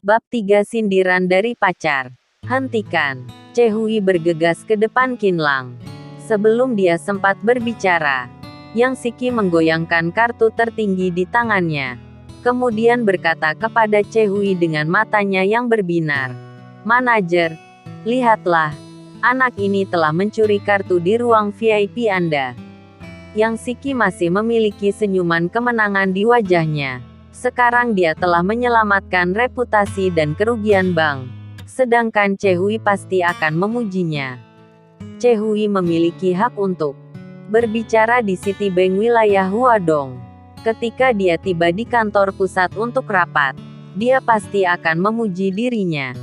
Bab 3 Sindiran dari Pacar. Hentikan. Chehui bergegas ke depan Qinlang. Sebelum dia sempat berbicara, Yang Siki menggoyangkan kartu tertinggi di tangannya. Kemudian berkata kepada Chehui dengan matanya yang berbinar. Manajer, lihatlah. Anak ini telah mencuri kartu di ruang VIP Anda. Yang Siki masih memiliki senyuman kemenangan di wajahnya. Sekarang dia telah menyelamatkan reputasi dan kerugian bank. Sedangkan Chehui pasti akan memujinya. Chehui memiliki hak untuk berbicara di Citibank wilayah Huadong. Ketika dia tiba di kantor pusat untuk rapat, dia pasti akan memuji dirinya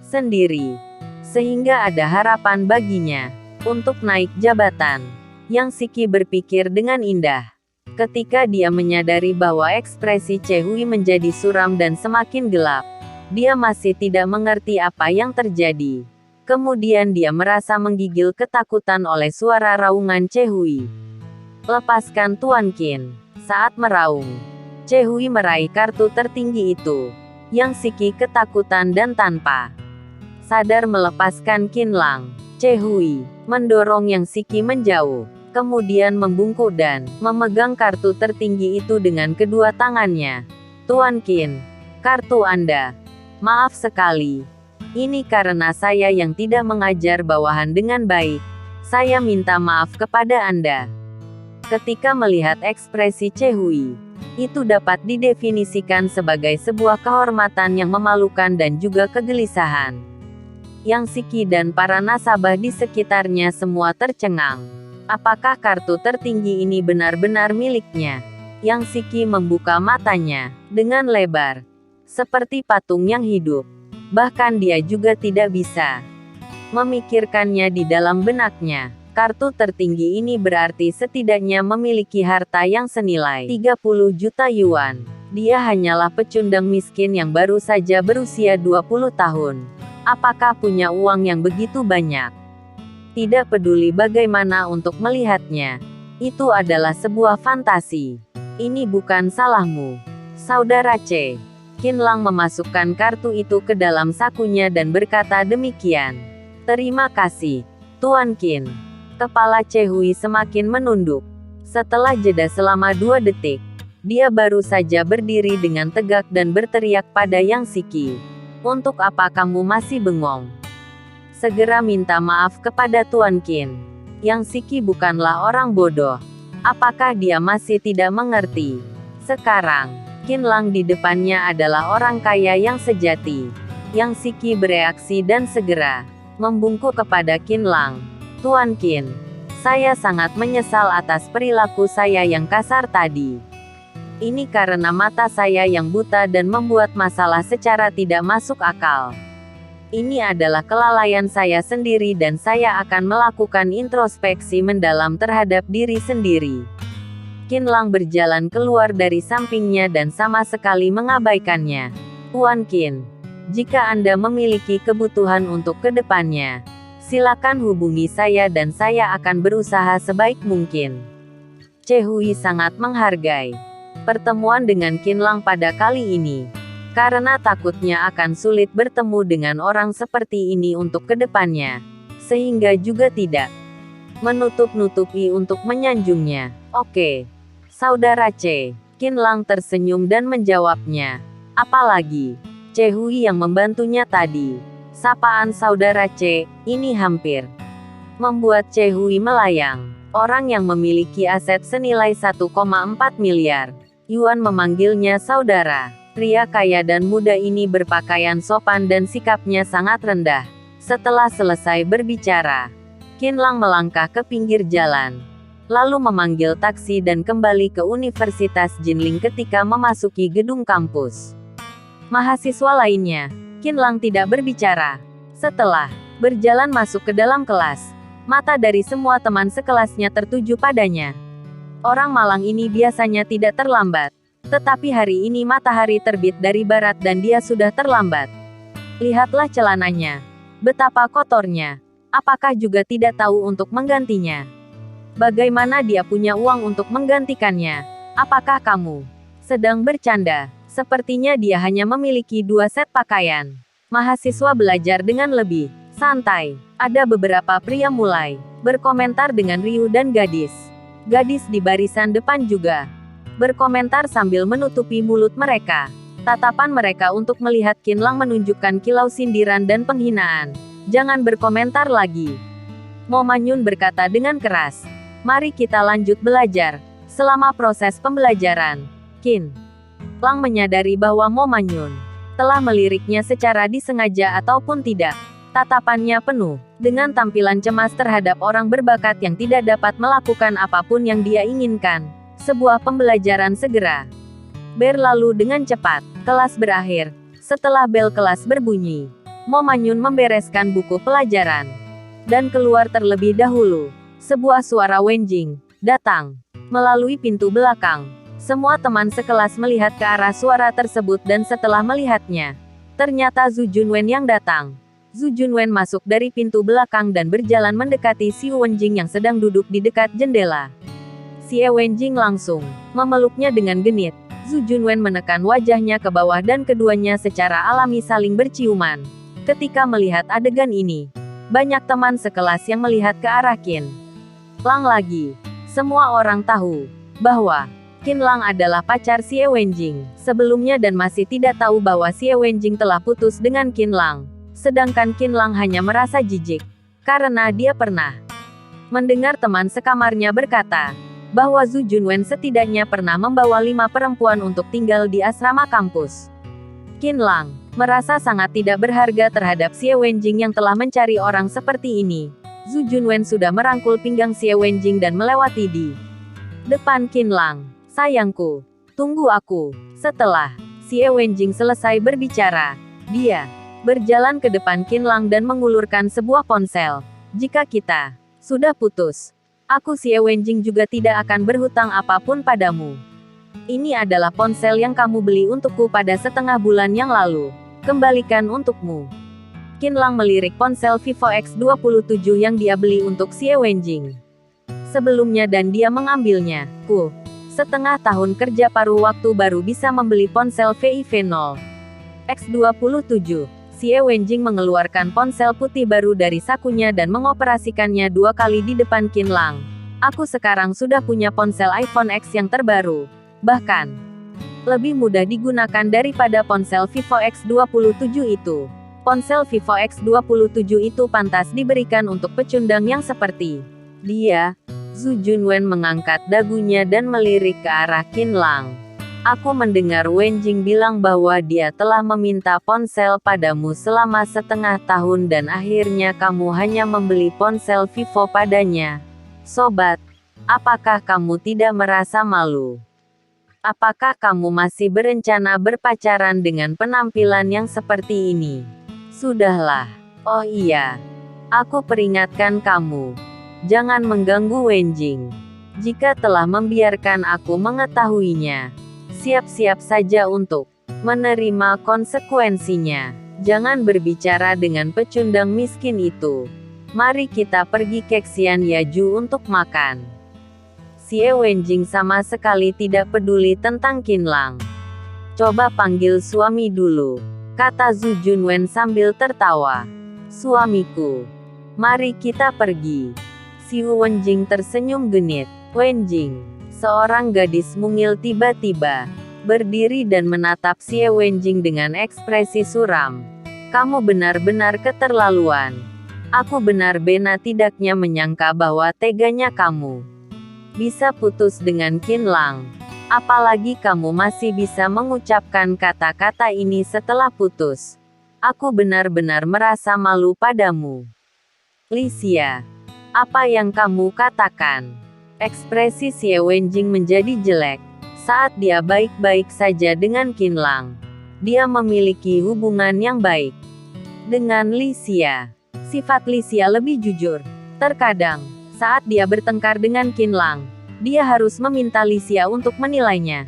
sendiri. Sehingga ada harapan baginya untuk naik jabatan. Yang Siki berpikir dengan indah. Ketika dia menyadari bahwa ekspresi Chehui menjadi suram dan semakin gelap, dia masih tidak mengerti apa yang terjadi. Kemudian dia merasa menggigil ketakutan oleh suara raungan Chehui. Lepaskan Tuan Qin. Saat meraung, Chehui meraih kartu tertinggi itu. Yang Siki ketakutan dan tanpa sadar melepaskan Qinlang. Chehui mendorong Yang Siki menjauh. Kemudian membungkuk dan memegang kartu tertinggi itu dengan kedua tangannya. Tuan Qin, kartu Anda. Maaf sekali. Ini karena saya yang tidak mengajar bawahan dengan baik. Saya minta maaf kepada Anda. Ketika melihat ekspresi Chehui, itu dapat didefinisikan sebagai sebuah kehormatan yang memalukan dan juga kegelisahan. Yang Siki dan para nasabah di sekitarnya semua tercengang. Apakah kartu tertinggi ini benar-benar miliknya? Yang Siki membuka matanya dengan lebar, seperti patung yang hidup. Bahkan dia juga tidak bisa memikirkannya di dalam benaknya. Kartu tertinggi ini berarti setidaknya memiliki harta yang senilai 30 juta yuan. Dia hanyalah pecundang miskin yang baru saja berusia 20 tahun. Apakah punya uang yang begitu banyak? Tidak peduli bagaimana untuk melihatnya. Itu adalah sebuah fantasi. Ini bukan salahmu, Saudara C. Qinlang memasukkan kartu itu ke dalam sakunya dan berkata demikian. Terima kasih, Tuan Qin. Kepala Chehui semakin menunduk. Setelah jeda selama 2 detik, dia baru saja berdiri dengan tegak dan berteriak pada Yang Siki. Untuk apa kamu masih bengong? Segera minta maaf kepada Tuan Qin. Yang Siki bukanlah orang bodoh. Apakah dia masih tidak mengerti? Sekarang, Qinlang di depannya adalah orang kaya yang sejati. Yang Siki bereaksi dan segera membungkuk kepada Qinlang. Tuan Qin, saya sangat menyesal atas perilaku saya yang kasar tadi. Ini karena mata saya yang buta dan membuat masalah secara tidak masuk akal. Ini adalah kelalaian saya sendiri dan saya akan melakukan introspeksi mendalam terhadap diri sendiri. Qinlang berjalan keluar dari sampingnya dan sama sekali mengabaikannya. Tuan Qin, jika Anda memiliki kebutuhan untuk kedepannya, silakan hubungi saya dan saya akan berusaha sebaik mungkin. Chehui sangat menghargai pertemuan dengan Qinlang pada kali ini. Karena takutnya akan sulit bertemu dengan orang seperti ini untuk kedepannya. Sehingga juga tidak menutup-nutupi untuk menyanjungnya. Oke, Saudara C. Qinlang tersenyum dan menjawabnya. Apalagi, Chehui yang membantunya tadi. Sapaan Saudara C, ini hampir membuat Chehui melayang. Orang yang memiliki aset senilai 1,4 miliar yuan memanggilnya saudara. Pria kaya dan muda ini berpakaian sopan dan sikapnya sangat rendah. Setelah selesai berbicara, Qinlang melangkah ke pinggir jalan, lalu memanggil taksi dan kembali ke Universitas Jinling ketika memasuki gedung kampus. Mahasiswa lainnya, Qinlang tidak berbicara. Setelah berjalan masuk ke dalam kelas, mata dari semua teman sekelasnya tertuju padanya. Orang malang ini biasanya tidak terlambat. Tetapi hari ini matahari terbit dari barat dan dia sudah terlambat. Lihatlah celananya. Betapa kotornya. Apakah juga tidak tahu untuk menggantinya? Bagaimana dia punya uang untuk menggantikannya? Apakah kamu sedang bercanda? Sepertinya dia hanya memiliki 2 set pakaian. Mahasiswa belajar dengan lebih santai. Ada beberapa pria mulai berkomentar dengan riuh dan gadis. Gadis di barisan depan juga berkomentar sambil menutupi mulut mereka. Tatapan mereka untuk melihat Qinlang menunjukkan kilau sindiran dan penghinaan. Jangan berkomentar lagi. Mo Manyun berkata dengan keras. Mari kita lanjut belajar. Selama proses pembelajaran, Qinlang menyadari bahwa Mo Manyun telah meliriknya secara disengaja ataupun tidak. Tatapannya penuh dengan tampilan cemas terhadap orang berbakat yang tidak dapat melakukan apapun yang dia inginkan. Sebuah pembelajaran segera berlalu dengan cepat. Kelas berakhir. Setelah bel kelas berbunyi, Mo Manyun membereskan buku pelajaran dan keluar terlebih dahulu. Sebuah suara Wenjing datang melalui pintu belakang. Semua teman sekelas melihat ke arah suara tersebut dan setelah melihatnya, ternyata Zhu Junwen yang datang. Zhu Junwen masuk dari pintu belakang dan berjalan mendekati Xie Wenjing yang sedang duduk di dekat jendela. Xie Wenjing langsung memeluknya dengan genit. Zhu Junwen menekan wajahnya ke bawah dan keduanya secara alami saling berciuman. Ketika melihat adegan ini, banyak teman sekelas yang melihat ke arah Qinlang lagi. Semua orang tahu bahwa Qinlang adalah pacar Xie Wenjing sebelumnya dan masih tidak tahu bahwa Xie Wenjing telah putus dengan Qinlang. Sedangkan Qinlang hanya merasa jijik karena dia pernah mendengar teman sekamarnya berkata bahwa Zhu Junwen setidaknya pernah membawa 5 perempuan untuk tinggal di asrama kampus. Qinlang merasa sangat tidak berharga terhadap Xie Wenjing yang telah mencari orang seperti ini. Zhu Junwen sudah merangkul pinggang Xie Wenjing dan melewati di depan Qinlang. Sayangku, tunggu aku. Setelah Xie Wenjing selesai berbicara, dia berjalan ke depan Qinlang dan mengulurkan sebuah ponsel. Jika kita sudah putus, aku Xie Wenjing juga tidak akan berhutang apapun padamu. Ini adalah ponsel yang kamu beli untukku pada setengah bulan yang lalu. Kembalikan untukmu. Qinlang melirik ponsel Vivo X27 yang dia beli untuk Xie Wenjing sebelumnya dan dia mengambilnya. Setengah tahun kerja paruh waktu baru bisa membeli ponsel VIV0 X27. Xie Wenjing mengeluarkan ponsel putih baru dari sakunya dan mengoperasikannya 2 kali di depan Qinlang. Aku sekarang sudah punya ponsel iPhone X yang terbaru. Bahkan lebih mudah digunakan daripada ponsel Vivo X27 itu. Ponsel Vivo X27 itu pantas diberikan untuk pecundang yang seperti dia. Zhu Junwen mengangkat dagunya dan melirik ke arah Qinlang. Aku mendengar Wenjing bilang bahwa dia telah meminta ponsel padamu selama setengah tahun dan akhirnya kamu hanya membeli ponsel Vivo padanya. Sobat, apakah kamu tidak merasa malu? Apakah kamu masih berencana berpacaran dengan penampilan yang seperti ini? Sudahlah. Oh iya. Aku peringatkan kamu. Jangan mengganggu Wenjing. Jika telah membiarkan aku mengetahuinya, siap-siap saja untuk menerima konsekuensinya. Jangan berbicara dengan pecundang miskin itu. Mari kita pergi ke Xian Yaju untuk makan. Xie Wenjing sama sekali tidak peduli tentang Qinlang. Coba panggil suami dulu, kata Zhu Junwen sambil tertawa. Suamiku. Mari kita pergi. Xie Wenjing tersenyum genit. Wenjing, seorang gadis mungil tiba-tiba berdiri dan menatap Xie Wenjing dengan ekspresi suram. Kamu benar-benar keterlaluan. Aku benar-benar tidaknya menyangka bahwa teganya kamu bisa putus dengan Qinlang. Apalagi kamu masih bisa mengucapkan kata-kata ini setelah putus. Aku benar-benar merasa malu padamu. Lisia, apa yang kamu katakan? Ekspresi Xie Wenjing menjadi jelek saat dia baik-baik saja dengan Qinlang. Dia memiliki hubungan yang baik dengan Lisia. Sifat Lisia lebih jujur. Terkadang, saat dia bertengkar dengan Qinlang, dia harus meminta Lisia untuk menilainya.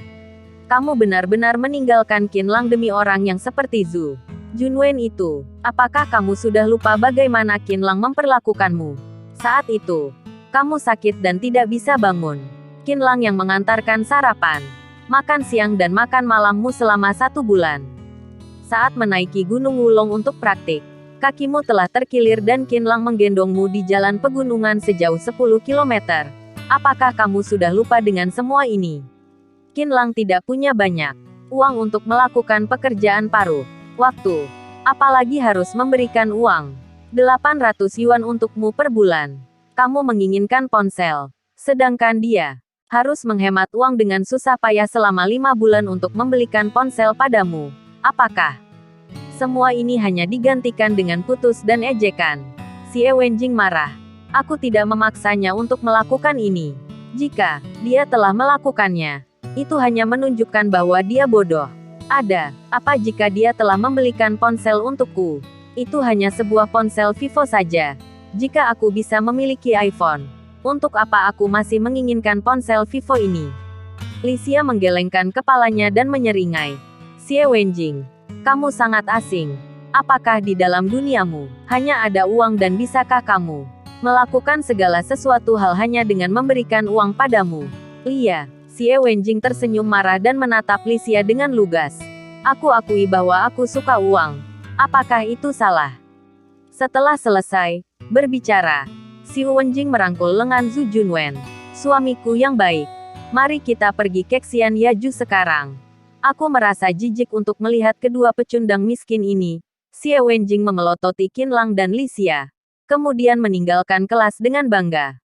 Kamu benar-benar meninggalkan Qinlang demi orang yang seperti Zhu Junwen itu. Apakah kamu sudah lupa bagaimana Qinlang memperlakukanmu? Saat itu, kamu sakit dan tidak bisa bangun. Qinlang yang mengantarkan sarapan, makan siang dan makan malammu selama 1 bulan. Saat menaiki Gunung Wulong untuk praktik, kakimu telah terkilir dan Qinlang menggendongmu di jalan pegunungan sejauh 10 kilometer. Apakah kamu sudah lupa dengan semua ini? Qinlang tidak punya banyak uang untuk melakukan pekerjaan paruh waktu. Apalagi harus memberikan uang 800 yuan untukmu per bulan. Kamu menginginkan ponsel, sedangkan dia harus menghemat uang dengan susah payah selama 5 bulan untuk membelikan ponsel padamu. Apakah semua ini hanya digantikan dengan putus dan ejekan? Xie Wenjing marah. Aku tidak memaksanya untuk melakukan ini. Jika dia telah melakukannya, itu hanya menunjukkan bahwa dia bodoh. Ada apa jika dia telah membelikan ponsel untukku? Itu hanya sebuah ponsel Vivo saja. Jika aku bisa memiliki iPhone, untuk apa aku masih menginginkan ponsel Vivo ini? Li Xia menggelengkan kepalanya dan menyeringai. Xie Wenjing, kamu sangat asing. Apakah di dalam duniamu hanya ada uang dan bisakah kamu melakukan segala sesuatu hal hanya dengan memberikan uang padamu? Iya. Xie Wenjing tersenyum marah dan menatap Li Xia dengan lugas. Aku akui bahwa aku suka uang. Apakah itu salah? Setelah selesai berbicara, Xie Wenjing merangkul lengan Zhu Junwen. Suamiku yang baik, mari kita pergi ke Xian Yaju sekarang. Aku merasa jijik untuk melihat kedua pecundang miskin ini. Xie Wenjing memelototi Qinlang dan Li Xia, kemudian meninggalkan kelas dengan bangga.